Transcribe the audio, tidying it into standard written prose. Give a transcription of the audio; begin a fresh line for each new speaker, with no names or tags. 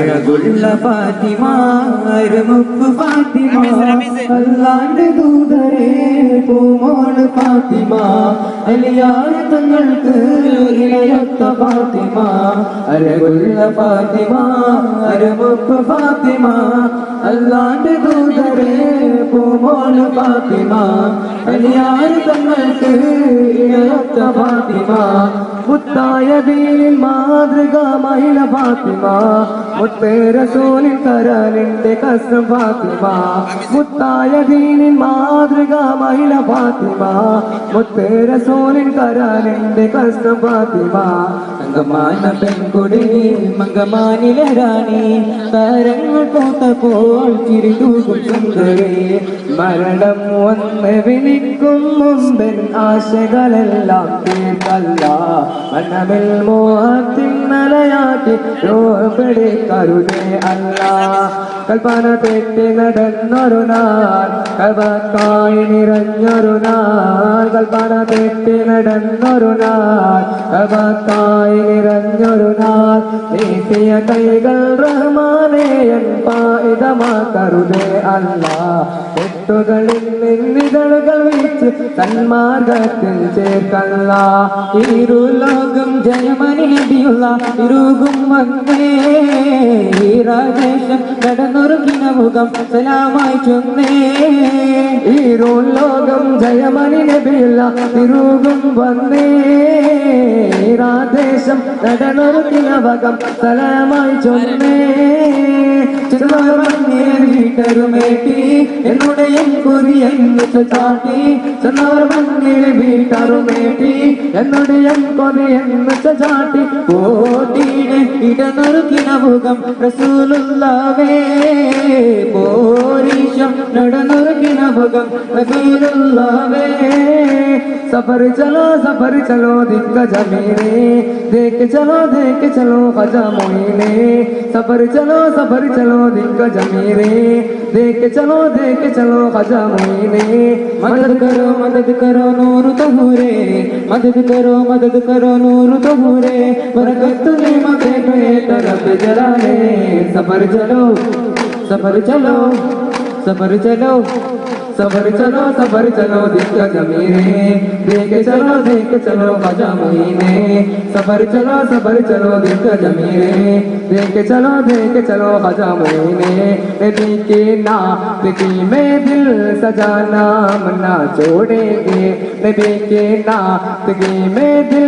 അഴകുള്ള ഫാത്തിമ അരുമുക്ക് ഫാത്തിമ അല്ലാന്റെ ദൂതരേ പൂമോള് ഫാത്തിമ അലിയാർ തങ്ങൾക്ക് ഇളയൊത്ത ഫാത്തിമ അഴകുള്ള ഫാത്തിമ അരുമുക്ക് ഫാത്തിമ അല്ലാന്റെ ദൂതരേ പൂമോള് ഫാത്തിമ അലിയാർ തങ്ങൾക്ക് ഇളയൊത്ത ഫാത്തിമ മുത്തായ ദീനിൽ മാതൃക മഹിള ഫാത്തിമ മുത്തേ റസൂലിൻ കരളിന്റെ കസ്രം ഫാത്തിമ മുത്തായ ദീനിൻ മാതൃക മഹിള ഫാത്തിമ മുത്തേ റസൂലിൻ കരളിന്റെ കസ്രം ഫാത്തിമ അങ്കമാന പെൺകുടി മങ്കമാനിലെ റാണി താരങ്ങൾ പൂത്തപ്പോൾ ചിരിതൂകും സുന്ദരി മരണം വന്ന് വിളിക്കും മുമ്പൻ ആശകളെല്ലാം തീർക്കല്ല മണ്ണമിൽ മോഹത്തിൻ മലയാറ്റി രോപടി കരുതേ അല്ല കൽപ്പന തെറ്റി നടന്നൊരു നാൾ കൽപ്പക്കായി നിറഞ്ഞൊരു നാൾ കൽപ്പന തെറ്റി നടന്നൊരു നാൾ കൽപ്പക്കായി നിറഞ്ഞൊരു നാൾ നീട്ടിയ കൈകൾ റഹ്മാനേയൻ പായിതമാ കരുതേ അല്ല തെറ്റുകളിൽ നിന്നിതളുകൾ വീച്ച് സന്മാർഗത്തിൽ ചേർക്കല്ല ഇരുലോകം ജയമനി നബിയുള്ള ഇരുകും വന്നേ ഈ രാജേശം നടന്നൊരുക്കിന മുഖം സലാമായി ചൊന്നേ ഇരുലോകം ജയമനി നബിയുള്ള ഇരുകും വന്നേ ഈ രാജേശം നടന്നൊരുക്കിന മുഖം സലാമായി ചൊന്നേ വീട്ടരുമേട്ടി എന്നുടേയും കൊതിയെന്ന് ചാട്ടി ചെന്നവർ മണ്ണിൽ വീട്ടറുമേട്ടി എന്നുടേയും കൊതിയെന്ന് ചാട്ടി പോട്ടീടെ ഇടനൊരുക്കിന മുഖം റസൂലുള്ളാവേ പോരീശം നടനൊരുക്കിന മുഖം റസൂലുള്ളാവേ सफर चलो दिग्गज मेरे देख चलो खजा मोइने सफर चलो दिग्गज मेरे देख चलो खजा मोइने मदद करो नूर तहुरे मदद करो नूर तहुरे बरकत नेमत पे तरफ जलाले सफर चलो दिग्गज मेरे देख चलो खजा मोइने सफर चलो दिग्गज मेरे देख चलो खजा मोइने नबी के नात की में दिल सजाना मना छोड़ेंगे नबी के नात की में दिल